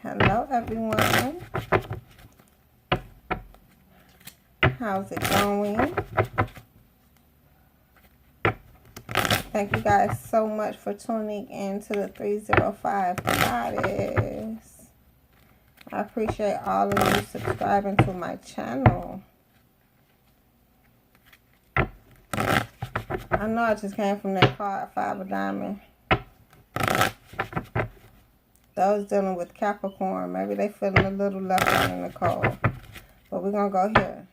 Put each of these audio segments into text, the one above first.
Hello everyone. How's it going? Thank you guys so much for tuning in to the 305 Goddess. I appreciate all of you subscribing to my channel. I know I just came from that card, 5 of Diamonds. Those dealing with Capricorn, maybe they feeling a little left out in the cold. But we're going to go here.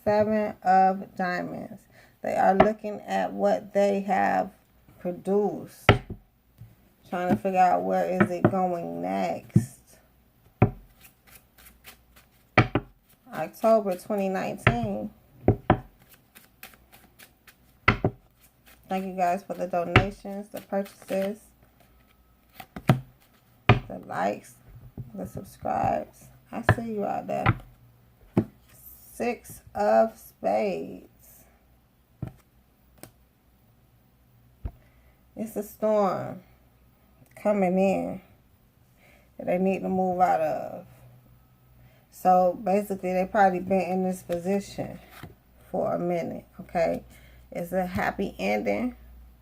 7 of Diamonds. They are looking at what they have produced. Trying to figure out where is it going next. October 2019. Thank you guys for the donations, the purchases, the likes, the subscribes. I see you out there. 6 of Spades. It's a storm coming in that they need to move out of. So basically they probably been in this position for a minute, okay? It's a happy ending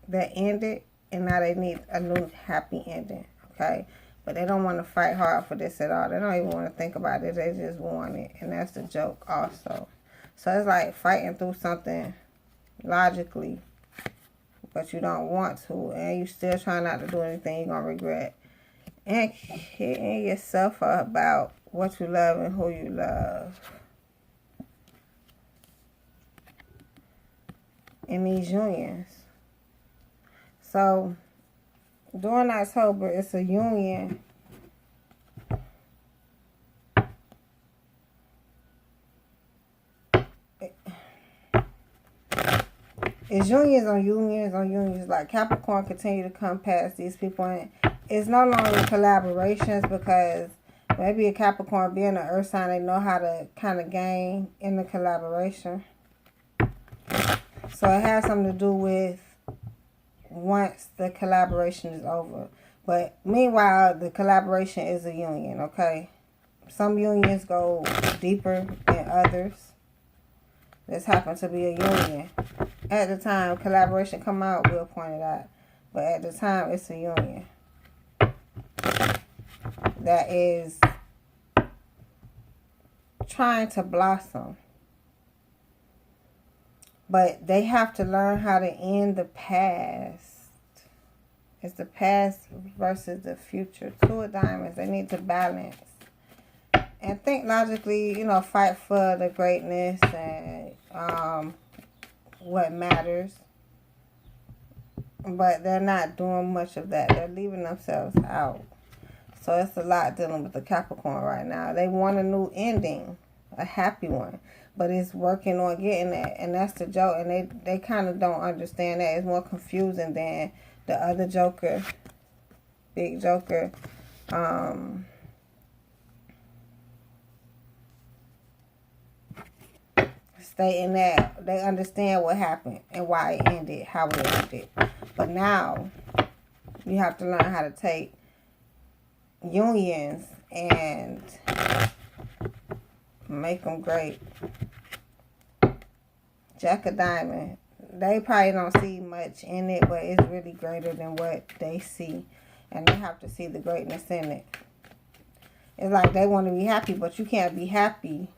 that ended, and now they need a new happy ending, okay? But they don't want to fight hard for this at all. They don't even want to think about it. They just want it, and that's the joke also. So it's like fighting through something logically, but you don't want to, and you still trying not to do anything you're going to regret. And hitting yourself up about what you love and who you love. In these unions. So, during October, it's a union. It's unions on unions on unions. Like Capricorn continue to come past these people. And it's no longer collaborations because maybe a Capricorn being an earth sign, they know how to kind of gain in the collaboration. So it has something to do with once the collaboration is over. But meanwhile, the collaboration is a union, okay? Some unions go deeper than others. This happened to be a union. At the time collaboration come out, we'll point it out. But at the time, it's a union that is trying to blossom. But they have to learn how to end the past. It's the past versus the future. 2 of Diamonds. They need to balance. And think logically, you know, fight for the greatness and what matters. But they're not doing much of that. They're leaving themselves out. So it's a lot dealing with the Capricorn right now. They want a new ending. A happy one. But it's working on getting that. And that's the joke. And they kind of don't understand that. It's more confusing than the other Joker. Big Joker. Stating that they understand what happened and why it ended, how it ended. But now, you have to learn how to take unions and make them great. Jack of Diamonds. They probably don't see much in it, but it's really greater than what they see. And they have to see the greatness in it. It's like they want to be happy, but you can't be happy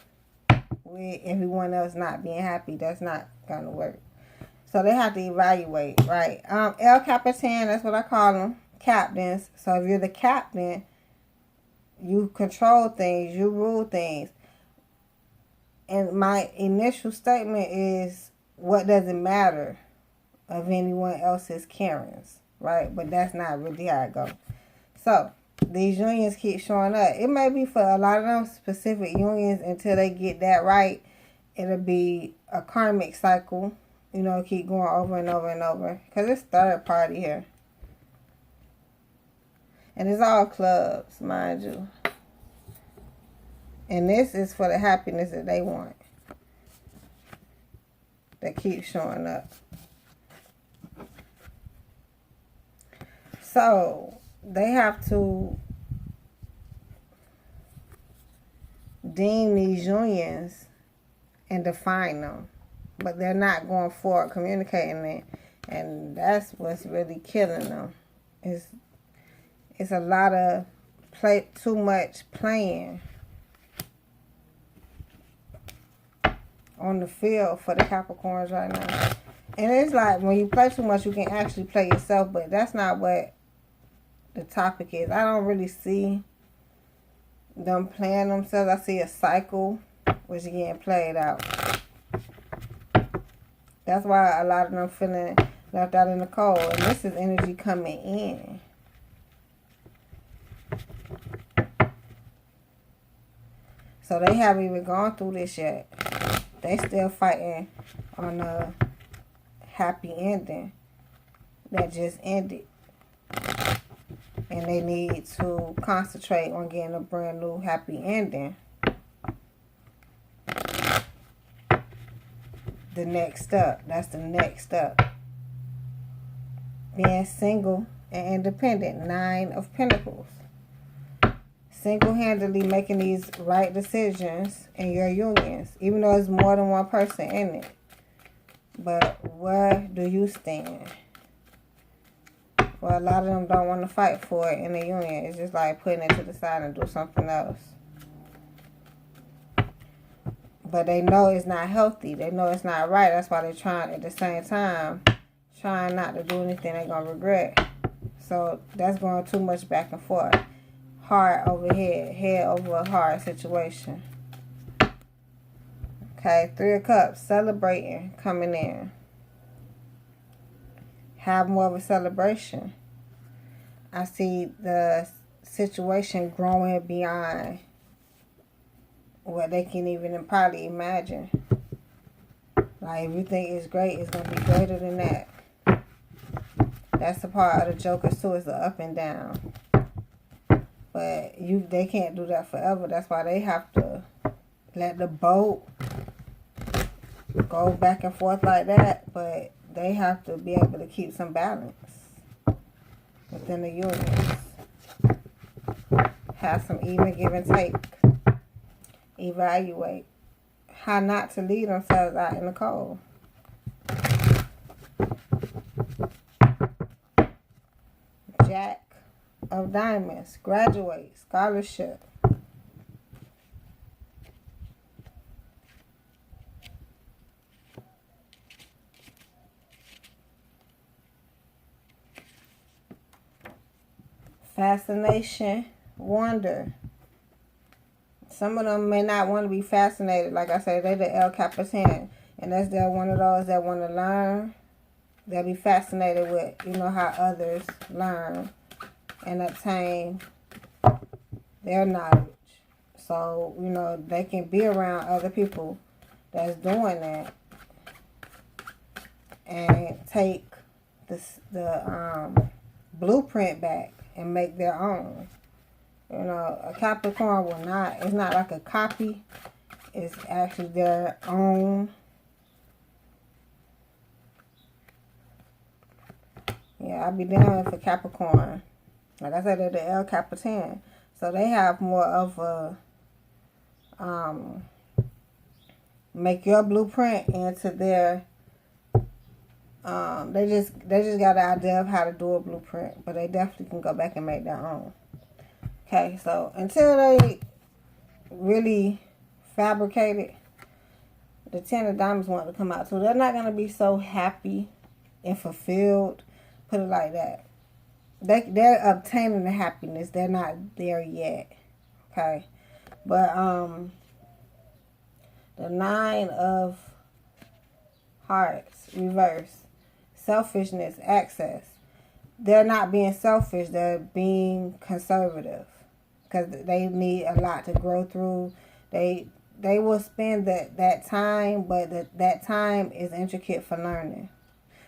with everyone else not being happy. That's not going to work. So they have to evaluate, right? El Capitan, that's what I call them. Captains. So if you're the captain, you control things, you rule things. And my initial statement is, what does it matter of anyone else's Karens, right? But that's not really how it goes. So, these unions keep showing up. It may be for a lot of them specific unions until they get that right. It'll be a karmic cycle, you know, keep going over and over and over. Because it's third party here. And it's all clubs, mind you. And this is for the happiness that they want. That keeps showing up. So, they have to deem these unions and define them. But they're not going forward communicating it. And that's what's really killing them. It's a lot of too much playing on the field for the Capricorns right now. And it's like when you play too much, you can actually play yourself, but that's not what the topic is. I don't really see them playing themselves. I see a cycle which is getting played out. That's why a lot of them feeling left out in the cold. And this is energy coming in. So they haven't even gone through this yet. They still fighting on a happy ending that just ended. And they need to concentrate on getting a brand new happy ending. The next step. That's the next step. Being single and independent. 9 of Pentacles. Single-handedly making these right decisions in your unions. Even though it's more than one person in it. But where do you stand? Well, a lot of them don't want to fight for it in the union. It's just like putting it to the side and do something else. But they know it's not healthy. They know it's not right. That's why they're trying, at the same time, trying not to do anything they're going to regret. So that's going too much back and forth. Heart over head. Head over heart situation. Okay, 3 of Cups. Celebrating. Coming in. Have more of a celebration. I see the situation growing beyond what they can even probably imagine. Like, if you think it's great, it's going to be greater than that. That's the part of the Jokers too, is the up and down. But they can't do that forever. That's why they have to let the boat go back and forth like that. But they have to be able to keep some balance within the unions. Have some even give and take. Evaluate how not to leave themselves out in the cold. Jack of Diamonds. Graduate. Scholarship. Fascination. Wonder. Some of them may not want to be fascinated. Like I said, they're the El Capitan. Unless they're one of those that want to learn. They'll be fascinated with, how others learn and obtain their knowledge. So, they can be around other people that's doing that. And take the blueprint back and make their own. A Capricorn will not, it's not like a copy. It's actually their own. Yeah, I'll be down for Capricorn. Like I said, they're the El Capitan. So they have more of a, make your blueprint into their, they just got an idea of how to do a blueprint. But they definitely can go back and make their own. Okay, so until they really fabricate it, the 10 of Diamonds want to come out. So they're not going to be so happy and fulfilled. Put it like that. They're obtaining the happiness. They're not there yet. Okay. But the 9 of Hearts, reverse. Selfishness, access. They're not being selfish. They're being conservative. Because they need a lot to grow through. They will spend that time, but that time is intricate for learning.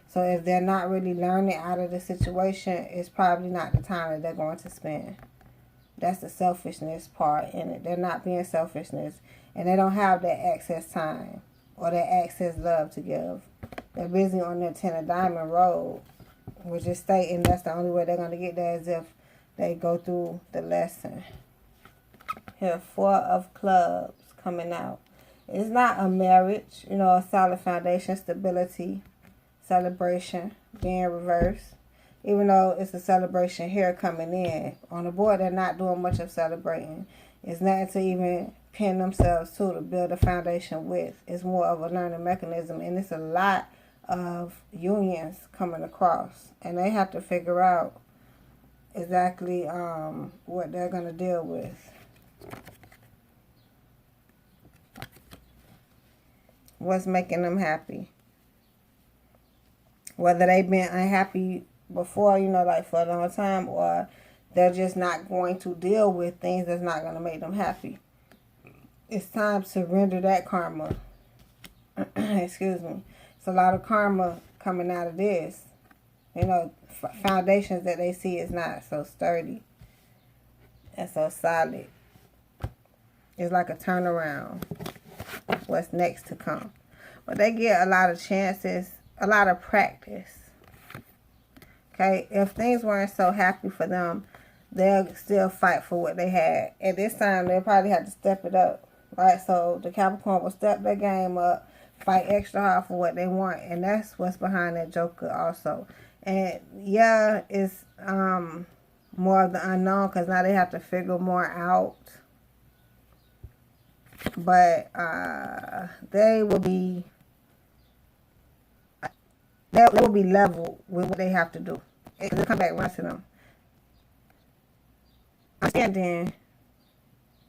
So if they're not really learning out of the situation, it's probably not the time that they're going to spend. That's the selfishness part in it. They're not being selfishness. And they don't have that excess time or that excess love to give. They're busy on their 10 of Diamond road, which is stating that's the only way they're going to get there is if they go through the lesson. Here, 4 of Clubs coming out. It's not a marriage, you know, a solid foundation, stability, celebration, being reversed. Even though it's a celebration here coming in. On the board, they're not doing much of celebrating. It's nothing to even pin themselves to build a foundation with. It's more of a learning mechanism. And it's a lot of unions coming across. And they have to figure out exactly what they're going to deal with. What's making them happy. Whether they've been unhappy before, you know, like for a long time, or they're just not going to deal with things that's not going to make them happy. It's time to render that karma. Excuse me. It's a lot of karma coming out of this. You know, foundations that they see is not so sturdy and so solid. It's like a turnaround. What's next to come. But they get a lot of chances, a lot of practice. Okay, if things weren't so happy for them, they'll still fight for what they had. At this time, they'll probably have to step it up, right? So the Capricorn will step their game up, fight extra hard for what they want, and that's what's behind that Joker also. And yeah, it's more of the unknown because now they have to figure more out. But they will be level with what they have to do. It'll come back around to them. And then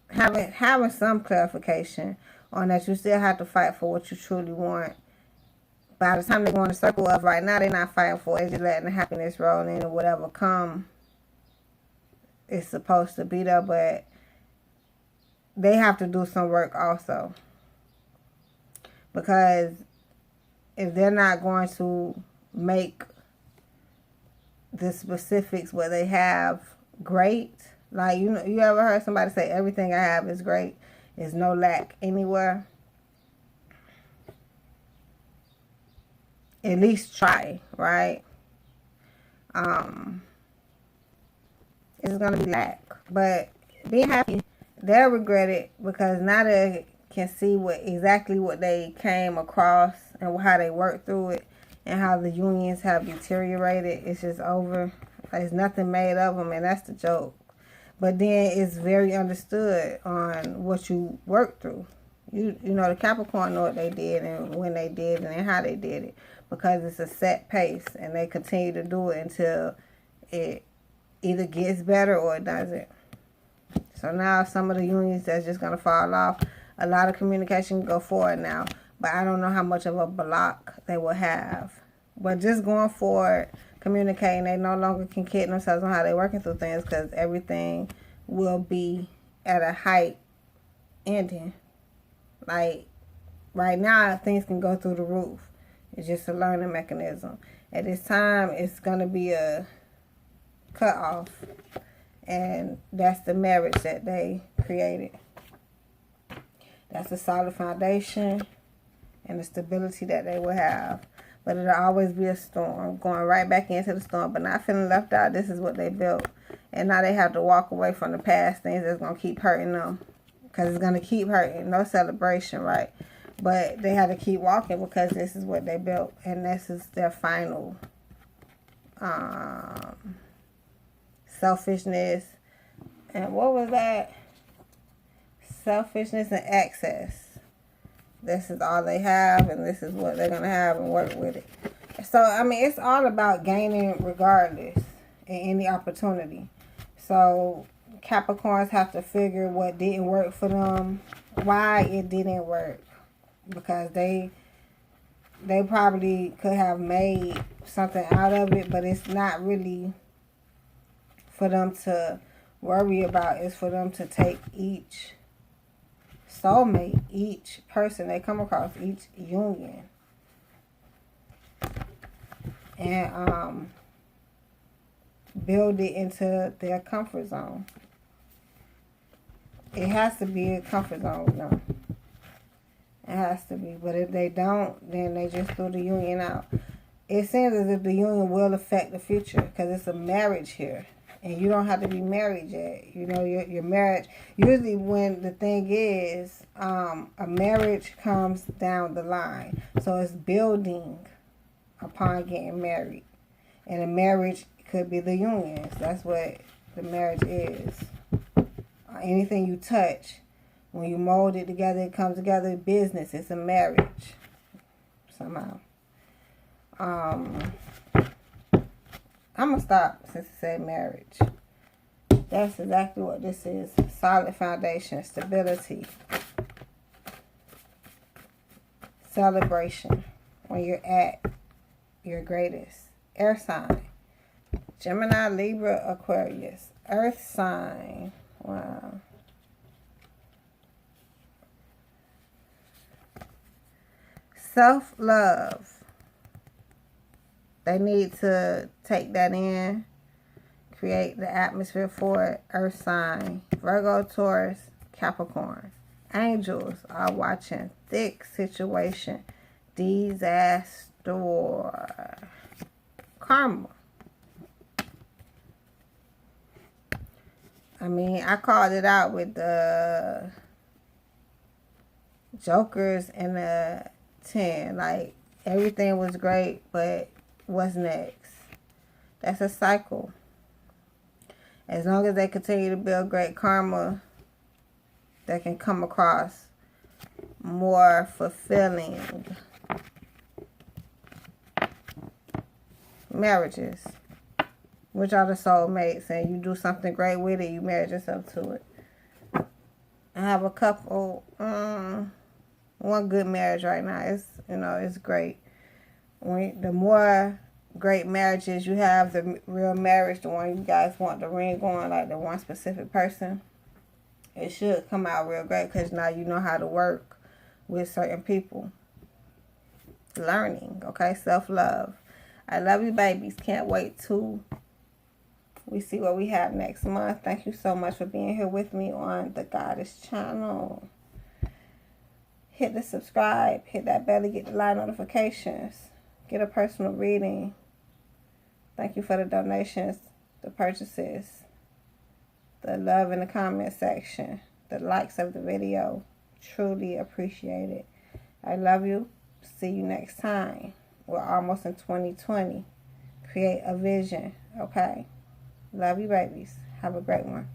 having some clarification on that you still have to fight for what you truly want. By the time they go in the circle of right now, they're not fighting for it. They're just letting the happiness roll in, or whatever come is supposed to be there. But they have to do some work also. Because if they're not going to make the specifics what they have great, like, you know, you ever heard somebody say everything I have is great, there's no lack anywhere? At least try, right? It's gonna be lack, but be happy. They'll regret it because now they can see exactly what they came across and how they worked through it and how the unions have deteriorated. It's just over. There's nothing made of them, and that's the joke. But then it's very understood on what you worked through. You know, the Capricorn know what they did and when they did it and how they did it, because it's a set pace and they continue to do it until it either gets better or it doesn't. So now some of the unions that's just going to fall off, a lot of communication can go forward now. But I don't know how much of a block they will have. But just going forward, communicating, they no longer can kid themselves on how they're working through things because everything will be at a height ending. Like, right now, things can go through the roof. It's just a learning mechanism. At this time, it's going to be a cutoff. And that's the marriage that they created. That's a solid foundation and the stability that they will have. But it'll always be a storm, going right back into the storm, but not feeling left out. This is what they built. And now they have to walk away from the past things that's going to keep hurting them. Because it's going to keep hurting. No celebration, right? But they have to keep walking because this is what they built. And this is their final selfishness. And what was that? Selfishness and access. This is all they have, and this is what they're going to have, and work with it. So, I mean, it's all about gaining regardless in any opportunity. So, Capricorns have to figure what didn't work for them, why it didn't work. Because they probably could have made something out of it, but it's not really for them to worry about. It's for them to take each soulmate, each person they come across, each union, and build it into their comfort zone. It has to be a comfort zone with them. It has to be. But if they don't, then they just throw the union out. It seems as if the union will affect the future because it's a marriage here. And you don't have to be married yet. You know, your marriage, usually when the thing is, a marriage comes down the line. So it's building upon getting married. And a marriage could be the unions. That's what the marriage is. Anything you touch, when you mold it together, it comes together. Business, it's a marriage. Somehow. I'm going to stop since it said marriage. That's exactly what this is. Solid foundation, stability, celebration. When you're at your greatest. Air sign. Gemini, Libra, Aquarius. Earth sign. Wow. Self-love. They need to take that in. Create the atmosphere for it. Earth sign. Virgo, Taurus, Capricorn. Angels are watching. Thick situation. Disaster. Karma. I mean, I called it out with the Jokers and the 10. Like, everything was great, but what's next? That's a cycle. As long as they continue to build great karma, they can come across more fulfilling marriages, which are the soulmates, and you do something great with it, you marry yourself to it. I have a couple, one good marriage right now. It's, you know, it's great. The more great marriages you have, the real marriage, the one you guys want the ring on, like the one specific person, it should come out real great, because now you know how to work with certain people. Learning, okay? Self-love. I love you, babies. Can't wait till we see what we have next month. Thank you so much for being here with me on the Goddess channel. Hit the subscribe. Hit that bell to get the live notifications. Get a personal reading. Thank you for the donations, the purchases, the love in the comment section, the likes of the video. Truly appreciate it. I love you. See you next time. We're almost in 2020. Create a vision, okay? Love you, babies. Have a great one.